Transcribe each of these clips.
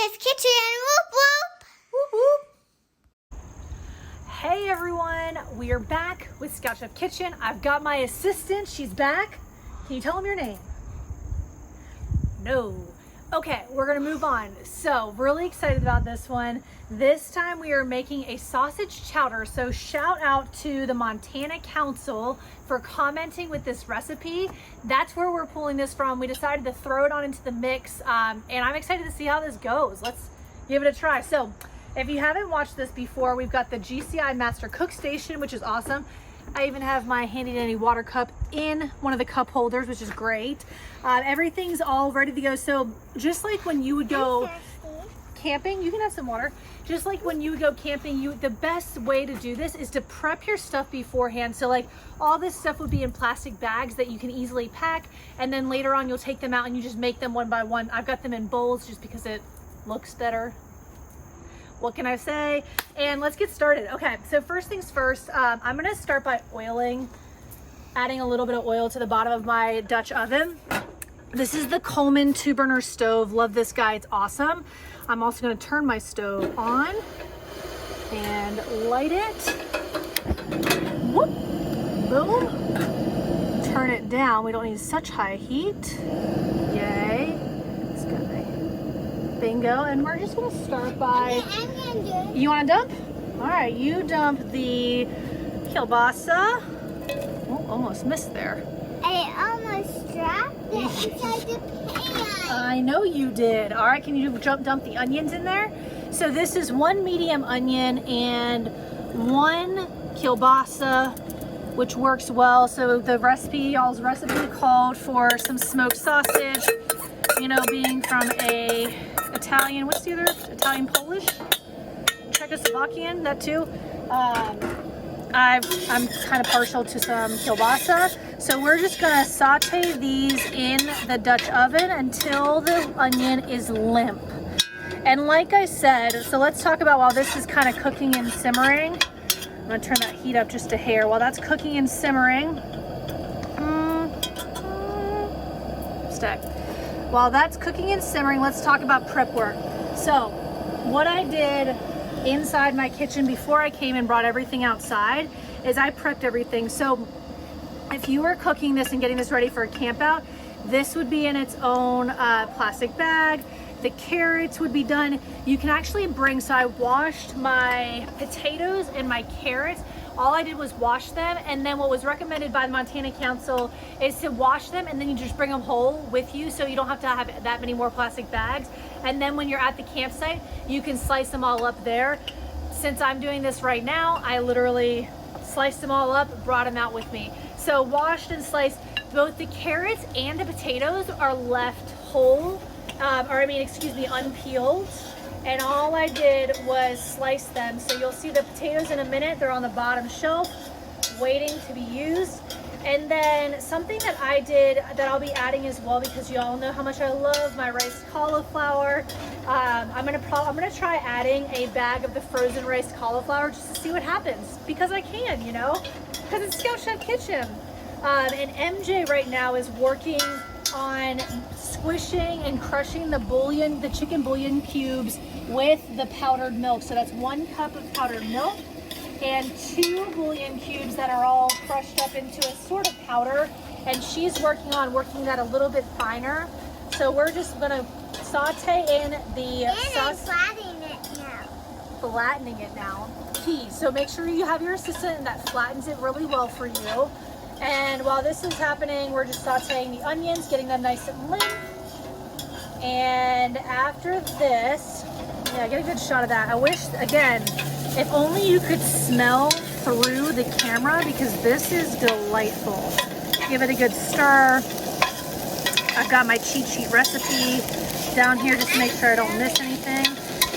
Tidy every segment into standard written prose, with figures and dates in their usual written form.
Chef's Kitchen. Whoop, whoop. Whoop, whoop. Hey everyone, we are back with Scout Chef Kitchen. I've got my assistant, she's back. Can you tell them your name? No. Okay, we're gonna move on. So, really excited about this one. This time we are making a sausage chowder. So shout out to the Montana Council for commenting with this recipe. That's where we're pulling this from. We decided to throw it on into the mix, and I'm excited to see how this goes. Let's give it a try. So, if you haven't watched this before, we've got the GCI Master Cook Station, which is awesome. I even have my handy dandy water cup in one of the cup holders, which is great. Everything's all ready to go. So just like when you would go camping, you can have some water. Just like when you would go camping, the best way to do this is to prep your stuff beforehand. So like all this stuff would be in plastic bags that you can easily pack. And then later on, you'll take them out and you just make them one by one. I've got them in bowls just because it looks better. What can I say? And let's get started. Okay, so first things first, I'm gonna start by adding a little bit of oil to the bottom of my Dutch oven. This is the Coleman 2-burner stove. Love this guy, it's awesome. I'm also gonna turn my stove on and light it. Whoop, boom. Turn it down, we don't need such high heat. Yay, this guy. Bingo, and we're just gonna start by, you wanna dump? All right, you dump the kielbasa. Oh, almost missed there. I almost dropped it inside the pan. I know you did. All right, can you dump the onions in there? So this is 1 medium onion and 1 kielbasa, which works well. So the recipe, y'all's recipe called for some smoked sausage, you know, being from a Italian, what's the other? Italian Polish? Czechoslovakian, that too. I'm kind of partial to some kielbasa. So we're just gonna saute these in the Dutch oven until the onion is limp. And like I said, so let's talk about while this is kind of cooking and simmering. I'm gonna turn that heat up just a hair. While that's cooking and simmering, While that's cooking and simmering, let's talk about prep work. So what I did inside my kitchen before I came and brought everything outside is I prepped everything. So if you were cooking this and getting this ready for a camp out, this would be in its own plastic bag. The carrots would be done. You can actually bring, so I washed my potatoes and my carrots. All I did was wash them, and then what was recommended by the Montana Council is to wash them and then you just bring them whole with you so you don't have to have that many more plastic bags. And then when you're at the campsite, you can slice them all up there. Since I'm doing this right now, I literally sliced them all up, brought them out with me. So washed and sliced, both the carrots and the potatoes are left whole, unpeeled. And all I did was slice them. So you'll see the potatoes in a minute. They're on the bottom shelf, waiting to be used. And then something that I did that I'll be adding as well, because you all know how much I love my riced cauliflower. I'm gonna try adding a bag of the frozen riced cauliflower just to see what happens, because I can, you know, because it's Scout Chef Kitchen. And MJ right now is working on squishing and crushing the chicken bouillon cubes with the powdered milk. So that's 1 cup of powdered milk and 2 bouillon cubes that are all crushed up into a sort of powder. And she's working on working that a little bit finer. So we're just gonna saute in the sauce. Flattening it now. Key. So make sure you have your assistant that flattens it really well for you. And while this is happening, we're just sauteing the onions, getting them nice and limp. And after this, yeah, get a good shot of that. I wish, again, if only you could smell through the camera, because this is delightful. Give it a good stir. I've got my cheat sheet recipe down here just to make sure I don't miss anything.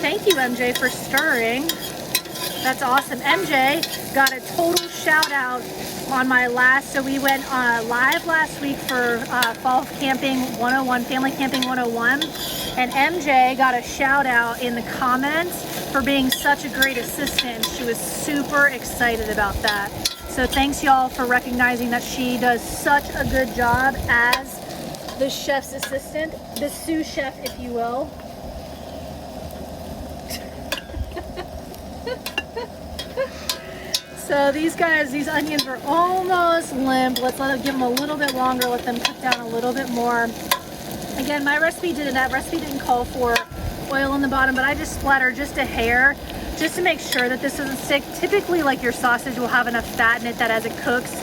Thank you, MJ, for stirring. That's awesome. MJ got a total shout out on my so we went live last week for Fall Camping 101, Family Camping 101, and MJ got a shout out in the comments for being such a great assistant. She was super excited about that. So thanks y'all for recognizing that she does such a good job as the chef's assistant, the sous chef, if you will. So these guys, these onions are almost limp. Let's give them a little bit longer, let them cook down a little bit more. Again, my recipe didn't call for oil on the bottom, but I just splattered just a hair just to make sure that this doesn't stick. Typically, like, your sausage will have enough fat in it that as it cooks,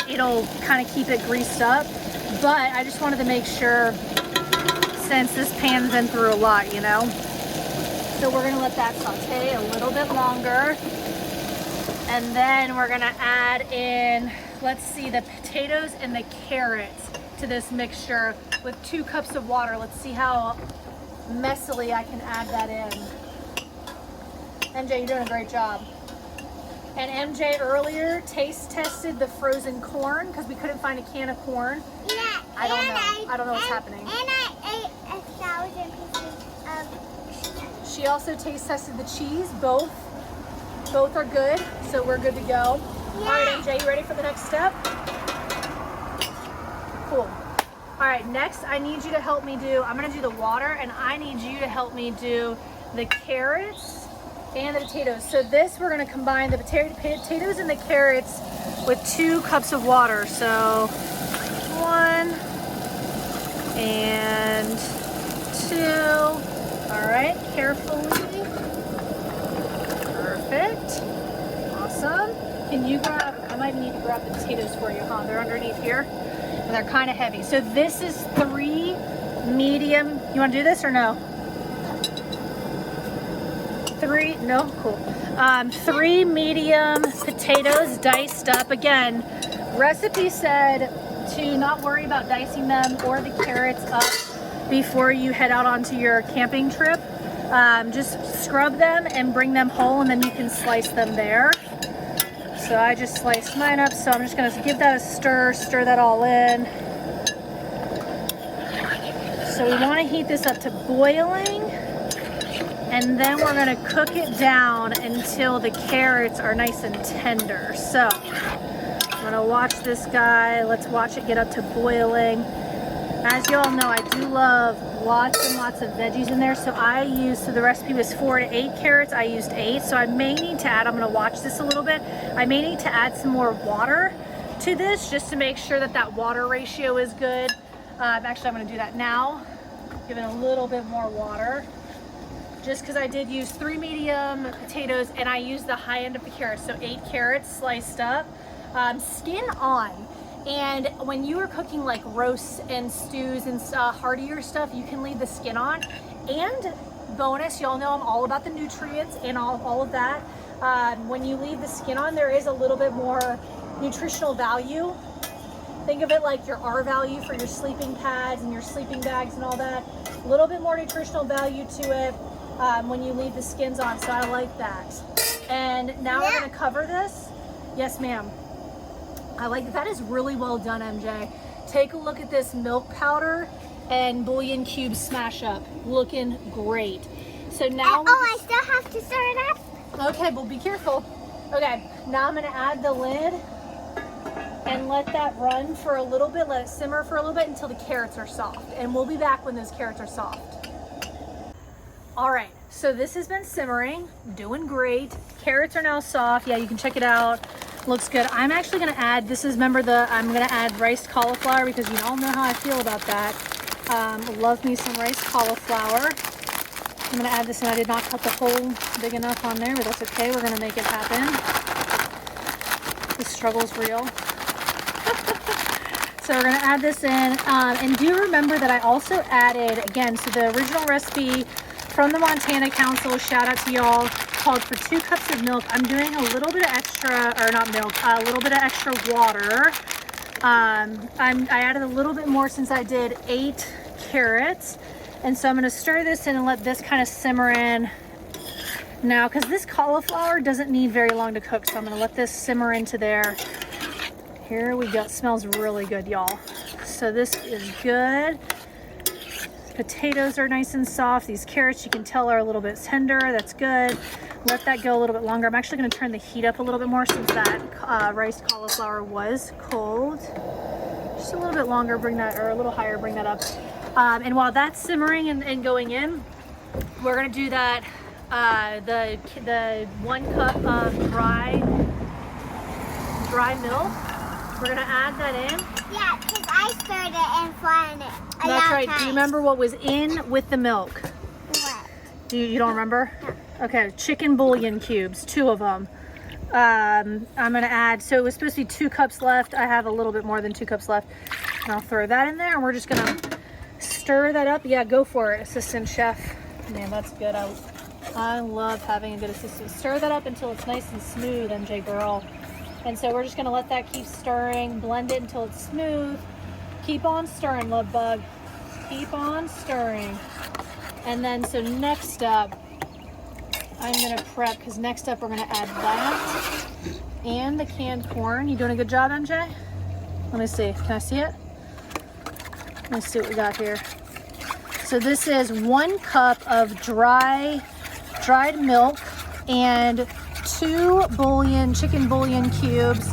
it'll kind of keep it greased up. But I just wanted to make sure, since this pan's been through a lot, you know. So we're gonna let that saute a little bit longer. And then we're gonna add in, let's see, the potatoes and the carrots to this mixture with 2 cups of water. Let's see how messily I can add that in. MJ, you're doing a great job. And MJ earlier taste tested the frozen corn because we couldn't find a can of corn. Yeah, I don't know what's happening. And I ate 1,000 pieces of cheese. She also taste tested the cheese. Both are good, so we're good to go. Yeah. All right, MJ, you ready for the next step? Cool. All right, next I need you to help me do, I'm gonna do the water, and I need you to help me do the carrots and the potatoes. So this, we're gonna combine the potatoes and the carrots with 2 cups of water. So 1 and 2. All right, carefully. Perfect. Awesome. Can you grab, I might need to grab the potatoes for you, huh? They're underneath here and they're kind of heavy. So this is 3 medium, you wanna do this or no? 3, no, cool. 3 medium potatoes diced up. Again, recipe said to not worry about dicing them or the carrots up before you head out onto your camping trip. Just scrub them and bring them whole, and then you can slice them there. So I just sliced mine up, so I'm just gonna give that a stir that all in. So we wanna heat this up to boiling, and then we're gonna cook it down until the carrots are nice and tender. So I'm gonna watch this guy. Let's watch it get up to boiling. As you all know, I do love lots and lots of veggies in there. So so the recipe was 4 to 8 carrots. I used 8. So I may need to add, I'm gonna watch this a little bit. I may need to add some more water to this just to make sure that that water ratio is good. Actually, I'm gonna do that now. Give it a little bit more water. Just because I did use 3 medium potatoes and I used the high end of the carrots. So 8 carrots sliced up, skin on. And when you are cooking like roasts and stews and heartier stuff, you can leave the skin on. And bonus, y'all know I'm all about the nutrients and all of that. When you leave the skin on, there is a little bit more nutritional value. Think of it like your R value for your sleeping pads and your sleeping bags and all that. A little bit more nutritional value to it when you leave the skins on, so I like that. And now we're gonna cover this. Yes, ma'am. I like that. Is really well done, MJ. Take a look at this milk powder and bouillon cube smash up. Looking great. So now I still have to stir it up. Okay, well, be careful. Okay, now I'm gonna add the lid and let that run for a little bit, let it simmer for a little bit until the carrots are soft. And we'll be back when those carrots are soft. All right, so this has been simmering, doing great. Carrots are now soft. Yeah, you can check it out. Looks good. I'm actually gonna add, I'm gonna add riced cauliflower because you all know how I feel about that. Love me some riced cauliflower. I'm gonna add this in. I did not cut the hole big enough on there, but that's okay. We're gonna make it happen. The struggle's real. So we're gonna add this in. And do remember that I also added, again, so the original recipe from the Montana Council, shout out to y'all, called for 2 cups of milk. I'm doing a little bit of extra, or not milk, a little bit of extra water. I added a little bit more since I did 8 carrots. And so I'm gonna stir this in and let this kind of simmer in now, because this cauliflower doesn't need very long to cook. So I'm gonna let this simmer into there. Here we go. It smells really good, y'all. So this is good. Potatoes are nice and soft. These carrots, you can tell, are a little bit tender. That's good. Let that go a little bit longer. I'm actually going to turn the heat up a little bit more since that riced cauliflower was cold. Just a little bit longer, bring that, or a little higher, bring that up. And while that's simmering and going in, we're going to do that the 1 cup of dry milk. We're gonna add that in. Yeah, because I stirred it in front of it. That's right. Do you remember what was in with the milk? What? You don't remember? No. Okay, chicken bouillon cubes, 2 of them. I'm gonna add, so it was supposed to be 2 cups left. I have a little bit more than 2 cups left. And I'll throw that in there and we're just gonna stir that up. Yeah, go for it, assistant chef. Man, that's good. I love having a good assistant. Stir that up until it's nice and smooth, MJ girl. And so we're just gonna let that keep stirring, blend it until it's smooth. Keep on stirring, love bug. Keep on stirring. And then, so next up, I'm gonna prep, because next up we're gonna add that and the canned corn. You doing a good job, MJ? Let me see, can I see it? Let me see what we got here. So this is 1 cup of dried milk and 2 chicken bouillon cubes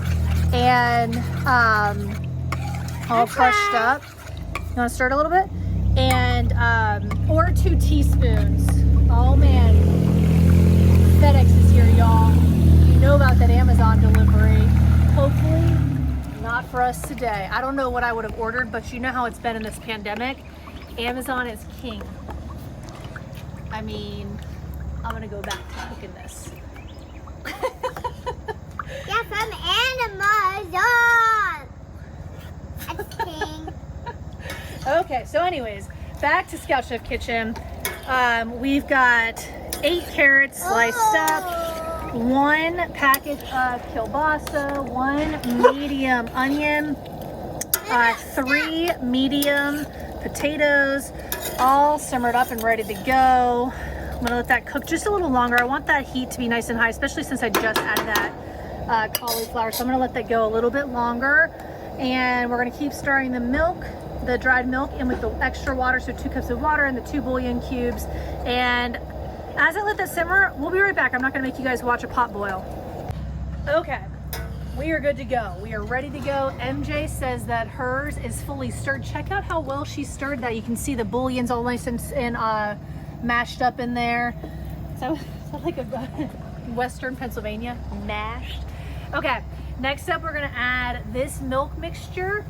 and all crushed up. You wanna stir it a little bit? And, or 2 teaspoons. Oh man, FedEx is here, y'all. You know about that Amazon delivery. Hopefully not for us today. I don't know what I would have ordered, but you know how it's been in this pandemic. Amazon is king. I mean, I'm gonna go back to cooking this. Yeah, from Amazon. It's king. Okay, so anyways, back to Scout Chef Kitchen. We've got 8 carrots sliced up, 1 package of kielbasa, 1 medium onion, 3 medium potatoes, all simmered up and ready to go. I'm gonna let that cook just a little longer. I want that heat to be nice and high, especially since I just added that cauliflower. So I'm gonna let that go a little bit longer. And we're gonna keep stirring the milk, the dried milk, in with the extra water. So 2 cups of water and the 2 bouillon cubes. And as I let that simmer, we'll be right back. I'm not gonna make you guys watch a pot boil. Okay, we are good to go. We are ready to go. MJ says that hers is fully stirred. Check out how well she stirred that. You can see the bouillon's all nice and mashed up in there. So is that like a Western Pennsylvania? Mashed. Okay, next up we're gonna add this milk mixture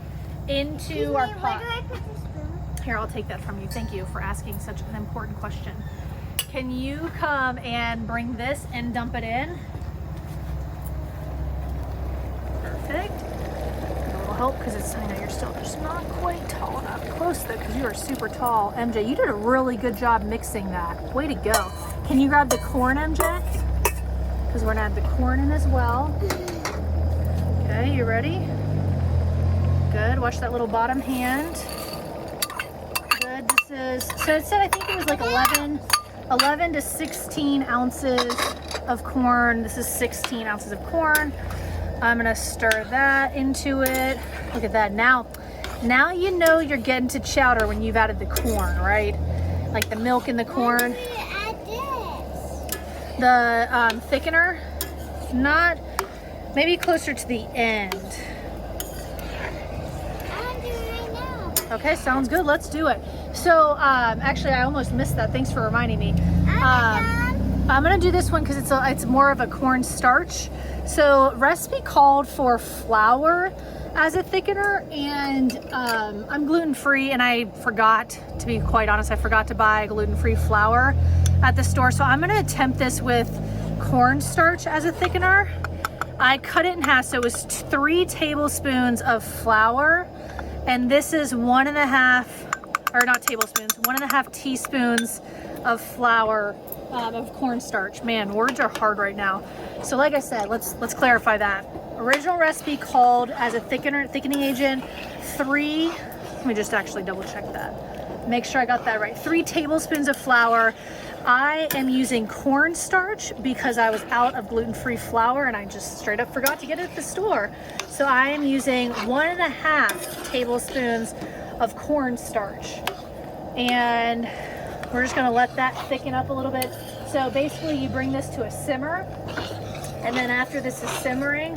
into our pot. Where do I put the spoon? Here, I'll take that from you. Thank you for asking such an important question. Can you come and bring this and dump it in? Perfect. A little help because it's, I know you're still just not quite tall enough. Close though, because you are super tall. MJ, you did a really good job mixing that. Way to go. Can you grab the corn, MJ? Because we're gonna add the corn in as well. Okay, you ready? Good. Watch that little bottom hand. Good. This is, so it said, I think it was like 11 to 16 ounces of corn. This is 16 ounces of corn. I'm gonna stir that into it. Look at that. Now you know you're getting to chowder when you've added the corn, right? Like the milk and the corn. Why do we add this? The thickener, not, maybe closer to the end. I want to do it right now. Okay, sounds good. Let's do it. So actually, I almost missed that. Thanks for reminding me. I'm gonna do this one because it's more of a corn starch. So recipe called for flour as a thickener, and I'm gluten-free, and I forgot, to be quite honest, I forgot to buy gluten-free flour at the store. So I'm gonna attempt this with cornstarch as a thickener. I cut it in half, so it was 3 tablespoons of flour, and this is 1.5, or not tablespoons, 1.5 teaspoons of flour of cornstarch. Man, words are hard right now. So like I said, let's clarify that. Original recipe called as a thickening agent, 3, let me just actually double check that. Make sure I got that right. 3 tablespoons of flour. I am using cornstarch because I was out of gluten-free flour and I just straight up forgot to get it at the store. So I am using 1.5 tablespoons of cornstarch. And we're just gonna let that thicken up a little bit. So basically you bring this to a simmer, and then after this is simmering,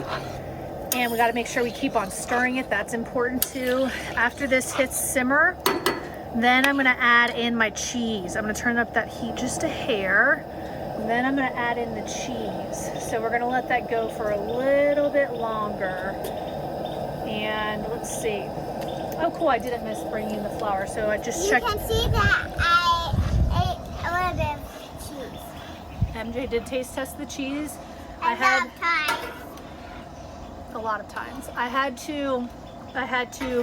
and we gotta make sure we keep on stirring it, that's important too. After this hits simmer, then I'm gonna add in my cheese. I'm gonna turn up that heat just a hair. And then I'm gonna add in the cheese. So we're gonna let that go for a little bit longer. And let's see. Oh cool, I didn't miss bringing in the flour. So I just checked. You can see that I ate a little bit of cheese. MJ did taste test the cheese. I had a lot of times. I had to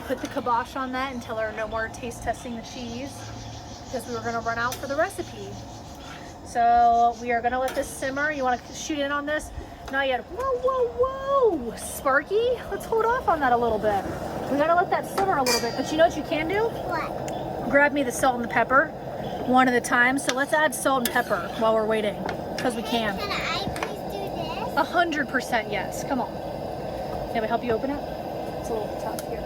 put the kibosh on that and tell her no more taste testing the cheese because we were gonna run out for the recipe. So we are gonna let this simmer. You wanna shoot in on this? Not yet. Whoa, whoa, whoa. Sparky, let's hold off on that a little bit. We gotta let that simmer a little bit, but you know what you can do? What? Grab me the salt and the pepper one at a time. So let's add salt and pepper while we're waiting, because we can. Can I please do this? 100% yes, come on. Can I help you open it? It's a little tough here.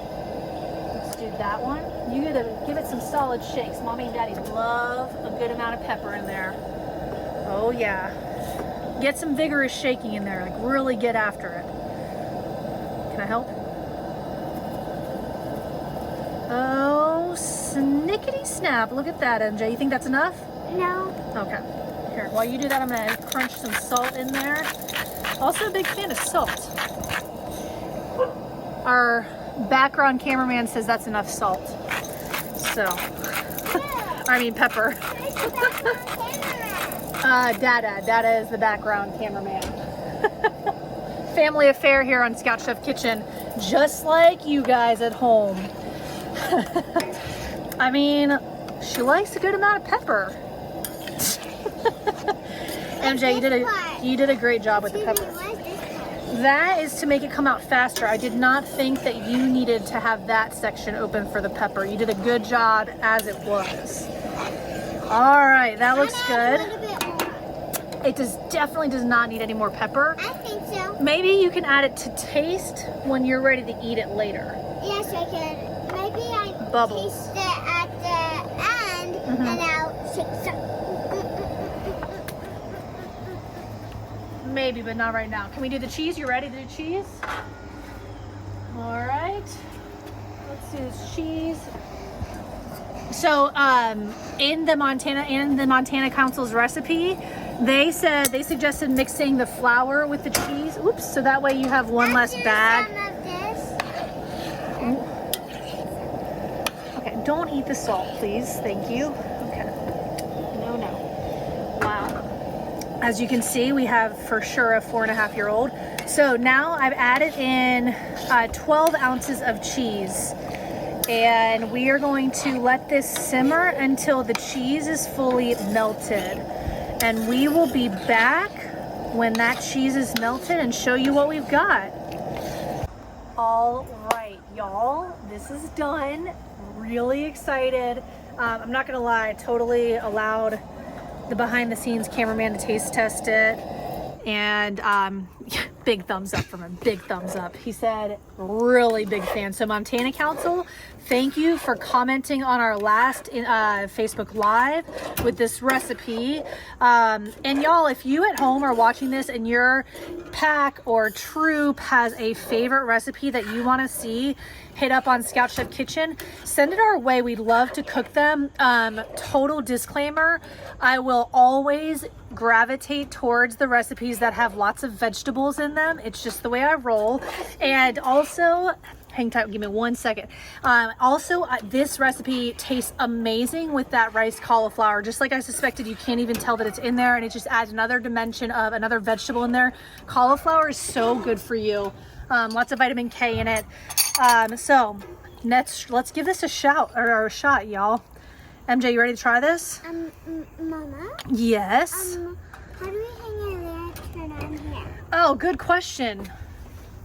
Let's do that one. You gotta give it some solid shakes. Mommy and Daddy love a good amount of pepper in there. Oh yeah. Get some vigorous shaking in there, like really get after it. Can I help? Oh, snickety snap. Look at that, MJ. You think that's enough? No. Okay. Here, while you do that, I'm gonna crunch some salt in there. Also a big fan of salt. Our background cameraman says that's enough salt. So, I mean pepper. Dada is the background cameraman. Family affair here on Scout Chef Kitchen, just like you guys at home. I mean, she likes a good amount of pepper. MJ, you did a great job with the pepper. That is to make it come out faster. I did not think that you needed to have that section open for the pepper. You did a good job as it was. All right, that looks good. It definitely does not need any more pepper. I think so. Maybe you can add it to taste when you're ready to eat it later. Yes, I can. Maybe I Bubbles. taste it at the end and I'll shake some. Maybe, but not right now. Can we do the cheese? You ready to do cheese? All right. Let's do this cheese. So, in the Montana Council's recipe, they suggested mixing the flour with the cheese. Oops, so that way you have one less bag. Some of this. Okay, don't eat the salt, please. Thank you. Okay. No. Wow. As you can see, we have for sure a 4.5-year-old. So now I've added in 12 ounces of cheese. And we are going to let this simmer until the cheese is fully melted. And we will be back when that cheese is melted and show you what we've got. All right, y'all, this is done. Really excited. I'm not gonna lie, I totally allowed the behind the scenes cameraman to taste test it. And big thumbs up from him, big thumbs up. He said, really big fan. So Montana Council, thank you for commenting on our last Facebook Live with this recipe. And y'all, if you at home are watching this and your pack or troop has a favorite recipe that you want to see hit up on Scout Chef Kitchen, send it our way. We'd love to cook them. Total disclaimer, I will always gravitate towards the recipes that have lots of vegetables in them. It's just the way I roll. And also, hang tight, give me 1 second. This recipe tastes amazing with that rice cauliflower. Just like I suspected, you can't even tell that it's in there, and it just adds another dimension of another vegetable in there. Cauliflower is so good for you. Lots of vitamin K in it. So let's give this a shot, y'all. MJ, you ready to try this? Mama? Yes. How do we hang a lantern on here? Oh, good question.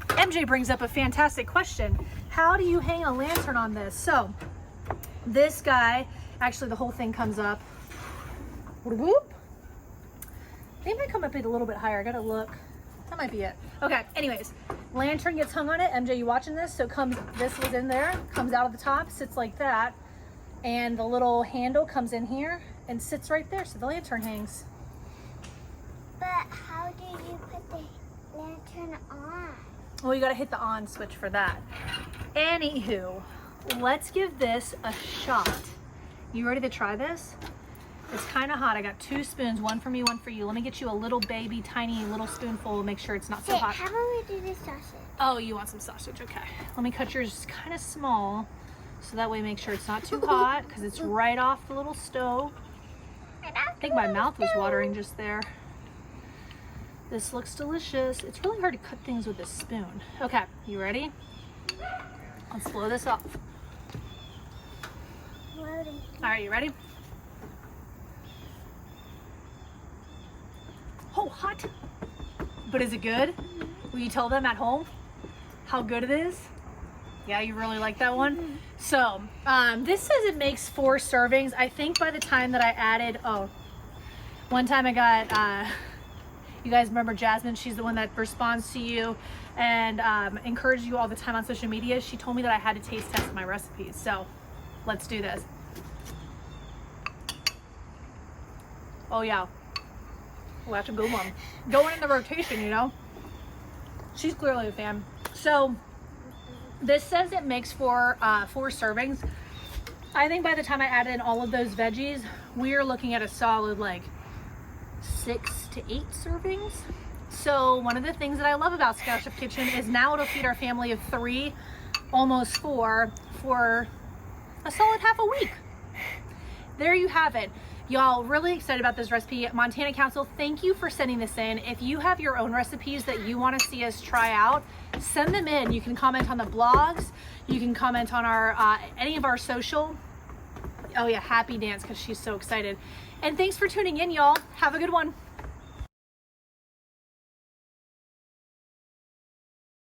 MJ brings up a fantastic question. How do you hang a lantern on this? So, this guy, actually the whole thing comes up. Whoop. They might come up a little bit higher. I gotta look. That might be it. Okay, anyways, lantern gets hung on it. MJ, you watching this? So this was in there, comes out of the top, sits like that. And the little handle comes in here and sits right there, so the lantern hangs. But how do you put the lantern on? Well, you gotta hit the on switch for that. Anywho, let's give this a shot. You ready to try this? It's kind of hot. I got 2 spoons, one for me, one for you. Let me get you a little baby, tiny little spoonful. Make sure it's not so hot. How about we do this sausage? Oh, you want some sausage? Okay. Let me cut yours kind of small, so that way make sure it's not too hot, because it's right off the little stove. I think my mouth was watering just there. This looks delicious. It's really hard to cut things with a spoon. Okay, you ready? Let's blow this off. Loading. All right, you ready? Oh, hot. But is it good? Will you tell them at home how good it is? Yeah, you really like that one? So, this says it makes 4 servings. I think by the time that I added, one time I got, you guys remember Jasmine? She's the one that responds to you and encourages you all the time on social media. She told me that I had to taste test my recipes. So, let's do this. Oh yeah. Oh, that's a good one. Going in the rotation, you know? She's clearly a fan. So, this says it makes for 4 servings. I think by the time I add in all of those veggies, we are looking at a solid like 6 to 8 servings. So one of the things that I love about Scout Chef Kitchen is now it'll feed our family of 3, almost 4, for a solid half a week. There you have it. Y'all, really excited about this recipe. Montana Council, thank you for sending this in. If you have your own recipes that you want to see us try out, send them in. You can comment on the blogs. You can comment on our any of our social. Oh yeah, Happy Dance, because she's so excited. And thanks for tuning in, y'all. Have a good one.